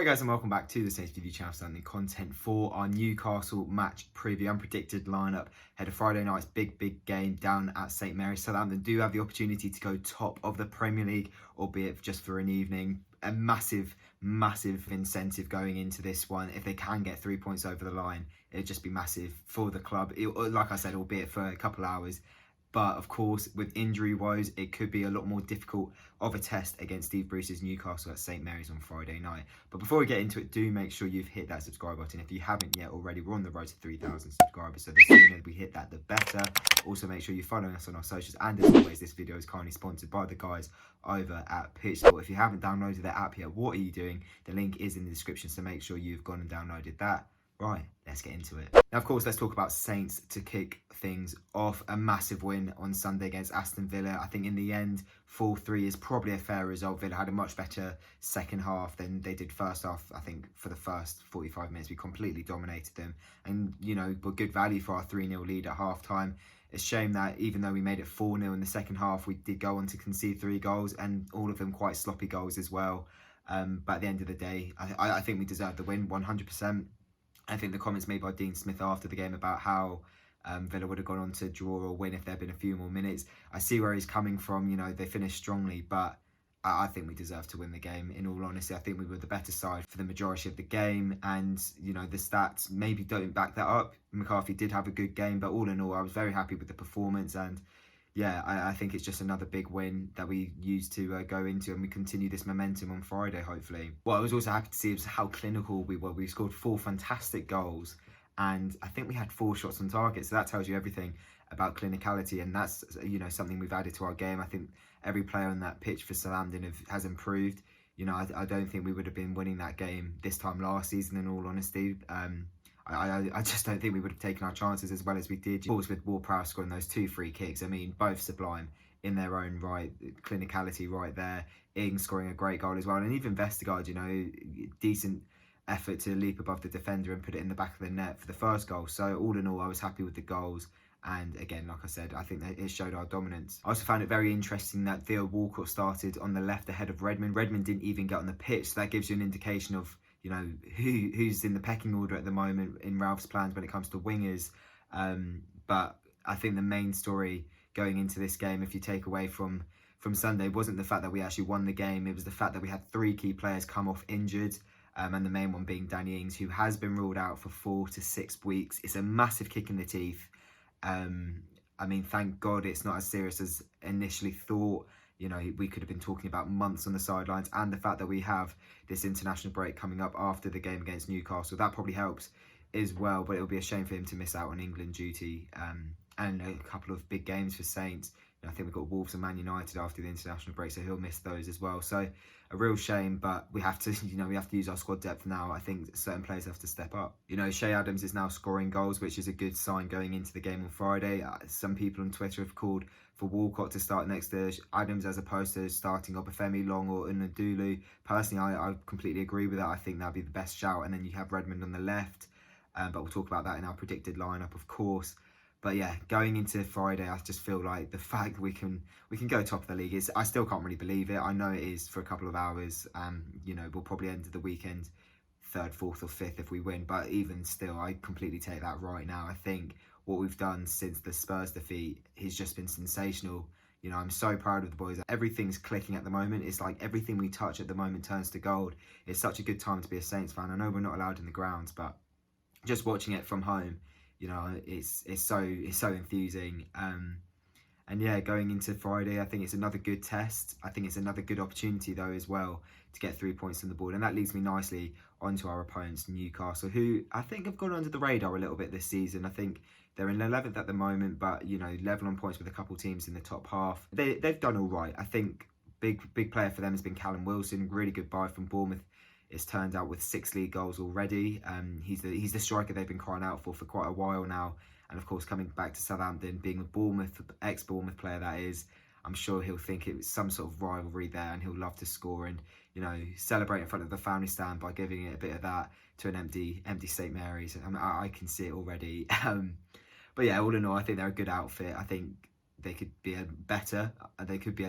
Right guys, and welcome back to the Saints Video channel, starting the content for our Newcastle match preview. Unpredicted lineup ahead of Friday night's big game down at St Mary's. Southampton do have the opportunity to go top of the Premier League, albeit just for an evening. A massive incentive going into this one. If they can get 3 points over the line, it'd just be massive for the club. Like I said, albeit for a couple of hours. But of course, with injury woes, it could be a lot more difficult of a test against Steve Bruce's Newcastle at St Mary's on Friday night. But before we get into it, do make sure you've hit that subscribe button. If you haven't yet already, we're on the road to 3,000 subscribers. So the sooner we hit that, the better. Also, make sure you're following us on our socials. And as always, this video is kindly sponsored by the guys over at Pitch Sport. If you haven't downloaded their app yet, what are you doing? The link is in the description, so make sure you've gone and downloaded that. Right, let's get into it. Now, of course, let's talk about Saints to kick things off. A massive win on Sunday against Aston Villa. I think in the end, 4-3 is probably a fair result. Villa had a much better second half than they did first half. I think for the first 45 minutes, we completely dominated them. And, you know, were good value for our 3-0 lead at half-time. It's a shame that even though we made it 4-0 in the second half, we did go on to concede 3 goals, and all of them quite sloppy goals as well. But at the end of the day, I think we deserved the win 100%. I think the comments made by Dean Smith after the game about how Villa would have gone on to draw or win if there had been a few more minutes. I see where he's coming from. You know, they finished strongly, but I think we deserved to win the game. In all honesty, I think we were the better side for the majority of the game. And, you know, the stats maybe don't back that up. McCarthy did have a good game, but all in all, I was very happy with the performance. And yeah, I think it's just another big win that we use to go into, and we continue this momentum on Friday, hopefully. What I was also happy to see was how clinical we were. We scored 4 fantastic goals, and I think we had 4 shots on target. So that tells you everything about clinicality, and that's, you know, something we've added to our game. I think every player on that pitch for Southampton has improved. You know, I don't think we would have been winning that game this time last season, in all honesty. I just don't think we would have taken our chances as well as we did. Of course, with Ward-Prowse scoring those 2 free kicks, I mean, both sublime in their own right. Clinicality right there. Ings scoring a great goal as well. And even Vestergaard, you know, decent effort to leap above the defender and put it in the back of the net for the first goal. So all in all, I was happy with the goals. And again, like I said, I think that it showed our dominance. I also found it very interesting that Theo Walcott started on the left ahead of Redmond. Redmond didn't even get on the pitch. So that gives you an indication of, you know, who's in the pecking order at the moment in Ralph's plans when it comes to wingers. But I think the main story going into this game, if you take away from Sunday, wasn't the fact that we actually won the game. It was the fact that we had 3 key players come off injured. And the main one being Danny Ings, who has been ruled out for 4 to 6 weeks. It's a massive kick in the teeth. I mean, thank God it's not as serious as initially thought. You know, we could have been talking about months on the sidelines, and the fact that we have this international break coming up after the game against Newcastle, that probably helps as well. But it would be a shame for him to miss out on England duty and a couple of big games for Saints. I think we've got Wolves and Man United after the international break, so he'll miss those as well. So a real shame, but we have to, you know, we have to use our squad depth now. I think certain players have to step up. You know, Shea Adams is now scoring goals, which is a good sign going into the game on Friday. Some people on Twitter have called for Walcott to start next to Adams as opposed to starting Obafemi, Long or Unadulu. Personally, I completely agree with that. I think that'd be the best shout. And then you have Redmond on the left, but we'll talk about that in our predicted lineup, of course. But yeah, going into Friday, I just feel like the fact we can go top of the league is, I still can't really believe it. I know it is for a couple of hours. You know, we'll probably end the weekend 3rd, 4th or 5th if we win. But even still, I completely take that right now. I think what we've done since the Spurs defeat has just been sensational. You know, I'm so proud of the boys. Everything's clicking at the moment. It's like everything we touch at the moment turns to gold. It's such a good time to be a Saints fan. I know we're not allowed in the grounds, but just watching it from home, you know, it's so enthusing. And yeah, going into Friday, I think it's another good test. I think it's another good opportunity though as well to get 3 points on the board, and that leads me nicely onto our opponents, Newcastle, who I think have gone under the radar a little bit this season. I think they're in 11th at the moment, but you know, level on points with a couple teams in the top half. They've done all right. I think big player for them has been Callum Wilson, really good buy from Bournemouth. It's turned out with 6 league goals already. He's the striker they've been crying out for quite a while now. And of course, coming back to Southampton, being a Bournemouth, ex-Bournemouth player that is, I'm sure he'll think it was some sort of rivalry there, and he'll love to score and, you know, celebrate in front of the family stand by giving it a bit of that to an empty St Mary's. I mean, I can see it already. But yeah, all in all, I think they're a good outfit. I think they could be a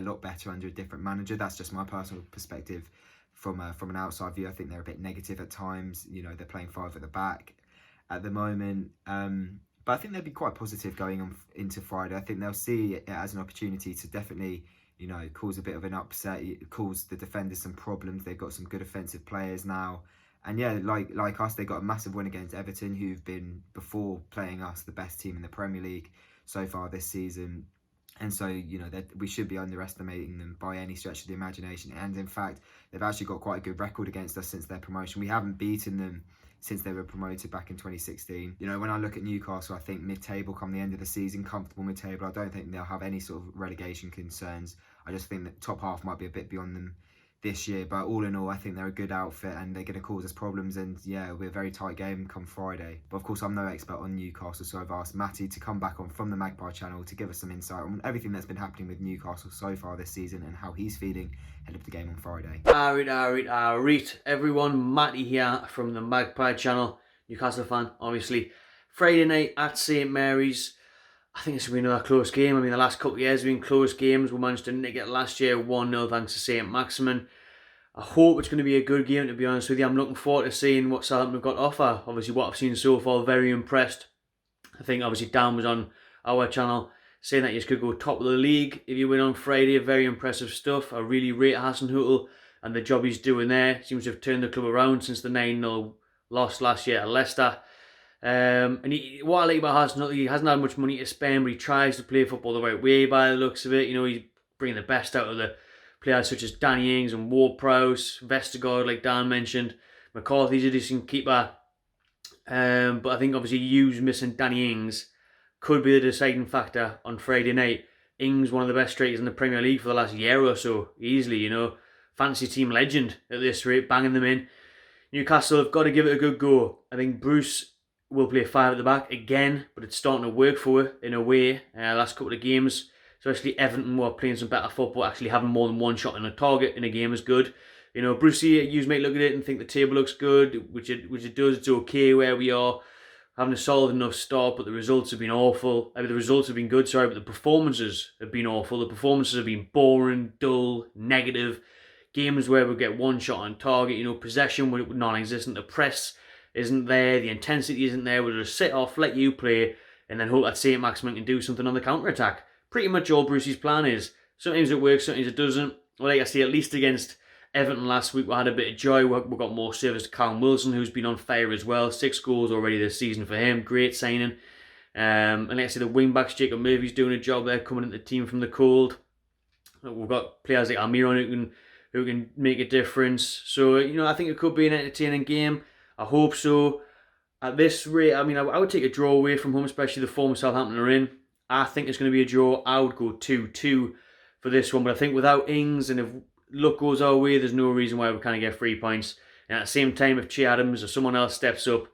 lot better under a different manager. That's just my personal perspective. from an outside view. I think they're a bit negative at times. You know, they're playing 5 at the back at the moment. But I think they'll be quite positive going on into Friday. I think they'll see it as an opportunity to definitely, you know, cause a bit of an upset, cause the defenders some problems. They've got some good offensive players now. And yeah, like us, they got a massive win against Everton, who've been, before playing us, the best team in the Premier League so far this season. And so, you know, we should be underestimating them by any stretch of the imagination. And in fact, they've actually got quite a good record against us since their promotion. We haven't beaten them since they were promoted back in 2016. You know, when I look at Newcastle, I think mid-table come the end of the season, comfortable mid-table. I don't think they'll have any sort of relegation concerns. I just think that top half might be a bit beyond them this year, but all in all, I think they're a good outfit and they're going to cause us problems. And yeah, it'll be a very tight game come Friday. But of course, I'm no expert on Newcastle, so I've asked Matty to come back on from the Magpie channel to give us some insight on everything that's been happening with Newcastle so far this season and how he's feeling ahead of the game on Friday. Alright, everyone. Matty here from the Magpie channel, Newcastle fan, obviously. Friday night at St Mary's. I think it's going to be another close game. I mean, the last couple of years have been close games. We managed to nick it last year 1-0 thanks to St Maximin. I hope it's going to be a good game, to be honest with you. I'm looking forward to seeing what Southampton have got to offer. Obviously, what I've seen so far, very impressed. I think, obviously, Dan was on our channel saying that you could go top of the league if you win on Friday. Very impressive stuff. I really rate Aston and the job he's doing there. Seems to have turned the club around since the 9-0 loss last year at Leicester. What I like about Aston, he hasn't had much money to spend, but he tries to play football the right way by the looks of it. You know, he's bringing the best out of the players such as Danny Ings and Ward-Prowse, Vestergaard, like Dan mentioned. McCarthy's a decent keeper. But I think obviously Hughes missing Danny Ings could be the deciding factor on Friday night. Ings, one of the best strikers in the Premier League for the last year or so, easily, you know. Fantasy team legend at this rate, banging them in. Newcastle have got to give it a good go. I think Bruce will play 5 at the back again, but it's starting to work for her in a way. Last couple of games, especially Everton were playing some better football, actually having more than one shot on a target in a game is good. You know, Brucey, you might look at it and think the table looks good, which it does. It's okay where we are, having a solid enough start, but the results have been awful. I mean, the results have been good, sorry, but the performances have been awful. The performances have been boring, dull, negative. Games where we get one shot on target, you know, possession non-existent. The press isn't there, the intensity isn't there. We'll just sit off, let you play, and then hope that St Maximin can do something on the counter-attack. Pretty much all Brucey's plan is. Sometimes it works, sometimes it doesn't. Well, like I say, at least against Everton last week, we had a bit of joy. We got more service to Callum Wilson, who's been on fire as well. 6 goals already this season for him. Great signing. And like I say, the wing-backs, Jacob Murphy's doing a job there, coming into the team from the cold. We've got players like Almiron who can make a difference. So, you know, I think it could be an entertaining game. I hope so. At this rate, I mean, I would take a draw away from home, especially the form Southampton are in. I think it's going to be a draw. I would go 2-2 for this one. But I think without Ings and if luck goes our way, there's no reason why we can't get 3 points. And at the same time, if Che Adams or someone else steps up,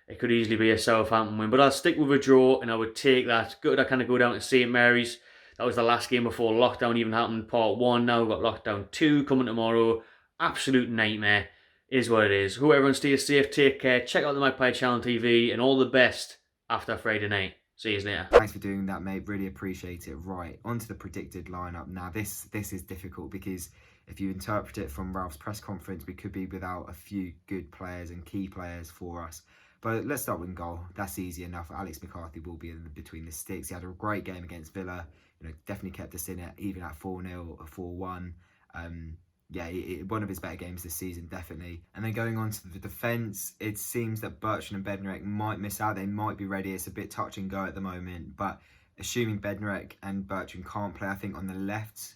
it could easily be a Southampton win. But I'll stick with a draw and I would take that. Good, I kind of go down to St Mary's. That was the last game before lockdown even happened, part 1. Now we've got lockdown 2 coming tomorrow. Absolute nightmare. Is what it is. Hope everyone stays safe, take care, check out the Magpie Channel TV, and all the best after Friday night. See you later. Thanks for doing that, mate. Really appreciate it. Right, on to the predicted lineup. Now, this is difficult because if you interpret it from Ralph's press conference, we could be without a few good players and key players for us. But let's start with goal. That's easy enough. Alex McCarthy will be in between the sticks. He had a great game against Villa. You know, definitely kept us in it, even at 4-0 or 4-1. Yeah, one of his better games this season, definitely. And then going on to the defence, it seems that Bertrand and Bednarek might miss out. They might be ready. It's a bit touch and go at the moment. But assuming Bednarek and Bertrand can't play, I think on the left,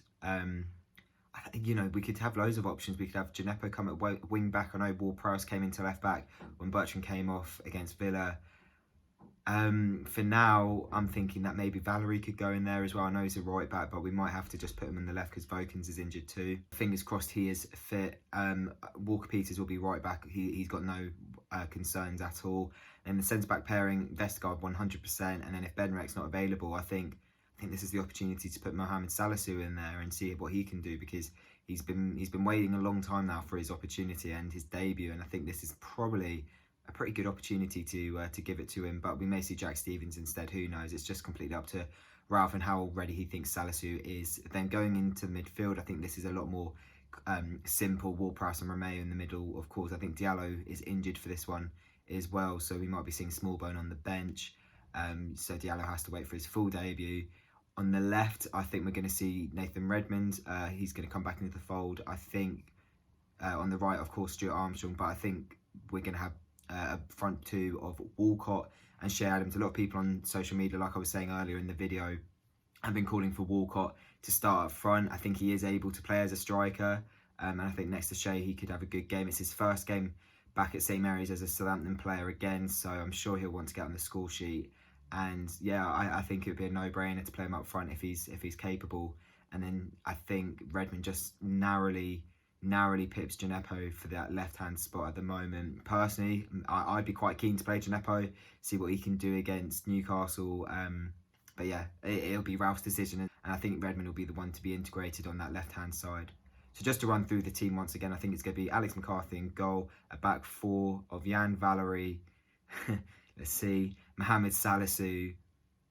you know, we could have loads of options. We could have Djenepo come at wing back. I know Ward-Prowse came into left back when Bertrand came off against Villa. For now, I'm thinking that maybe Valerie could go in there as well. I know he's a right back, but we might have to just put him on the left because Vokins is injured too. Fingers crossed he is fit. Walker-Peters will be right back. He's got no concerns at all. And the centre-back pairing, Vestergaard 100%. And then if Bednarek's not available, I think this is the opportunity to put Mohamed Salisu in there and see what he can do, because he's been waiting a long time now for his opportunity and his debut. And I think this is probably a pretty good opportunity to give it to him, but we may see Jack Stevens instead. Who knows? It's just completely up to Ralph and how ready he thinks Salisu is. Then going into midfield, I think this is a lot more simple. Ward-Prowse and Romeo in the middle. Of course, I think Diallo is injured for this one as well, so we might be seeing Smallbone on the bench. So Diallo has to wait for his full debut. On the left, I think we're going to see Nathan Redmond. He's going to come back into the fold. I think on the right, of course, Stuart Armstrong, but I think we're going to have a front two of Walcott and Shea Adams. A lot of people on social media, like I was saying earlier in the video, have been calling for Walcott to start up front. I think he is able to play as a striker, and I think next to Shea, he could have a good game. It's his first game back at St Mary's as a Southampton player again, so I'm sure he'll want to get on the score sheet. And yeah, I think it would be a no-brainer to play him up front if he's capable. And then I think Redmond just narrowly pips Djenepo for that left-hand spot at the moment. Personally, I'd be quite keen to play Djenepo, see what he can do against Newcastle. But yeah, it'll be Ralph's decision, and I think Redmond will be the one to be integrated on that left-hand side. So just to run through the team once again, I think it's going to be Alex McCarthy in goal, a back four of Jan Valery, let's see, Mohamed Salisu,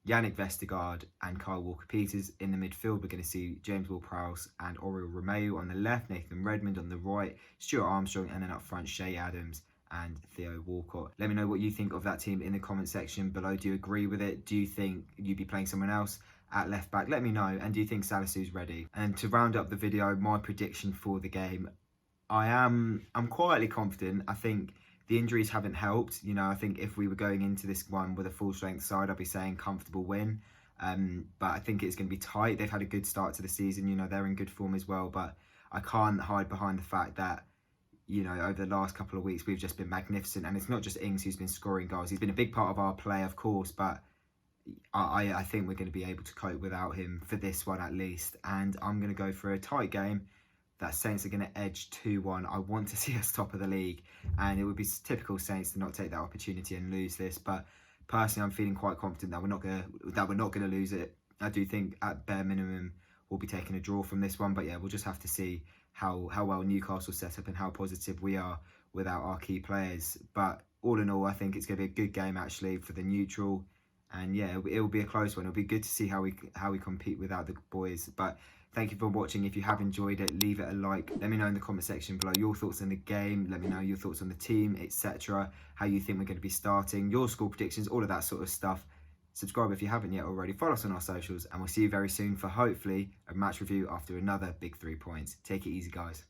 Yannick Vestergaard and Kyle Walker-Peters. In the midfield, we're going to see James Ward-Prowse and Oriol Romeu on the left, Nathan Redmond on the right, Stuart Armstrong, and then up front, Shea Adams and Theo Walcott. Let me know what you think of that team in the comment section below. Do you agree with it? Do you think you'd be playing someone else at left back? Let me know. And do you think Salisu's ready? And to round up the video, my prediction for the game, I'm quietly confident. I think the injuries haven't helped. You know, I think if we were going into this one with a full strength side, I'd be saying comfortable win. But I think it's going to be tight. They've had a good start to the season. You know, they're in good form as well. But I can't hide behind the fact that, you know, over the last couple of weeks, we've just been magnificent. And it's not just Ings who's been scoring goals. He's been a big part of our play, of course, but I think we're going to be able to cope without him for this one at least. And I'm going to go for a tight game. That Saints are going to edge 2-1. I want to see us top of the league, and it would be typical Saints to not take that opportunity and lose this. But personally, I'm feeling quite confident that we're not going to lose it. I do think at bare minimum we'll be taking a draw from this one. But yeah, we'll just have to see how well Newcastle set up and how positive we are without our key players. But all in all, I think it's going to be a good game actually for the neutral. And yeah, it'll be a close one. It'll be good to see how we compete without the boys. But thank you for watching. If you have enjoyed it, leave it a like. Let me know in the comment section below your thoughts on the game. Let me know your thoughts on the team, etc. How you think we're going to be starting, your score predictions, all of that sort of stuff. Subscribe if you haven't yet already. Follow us on our socials, and we'll see you very soon for hopefully a match review after another big 3 points. Take it easy, guys.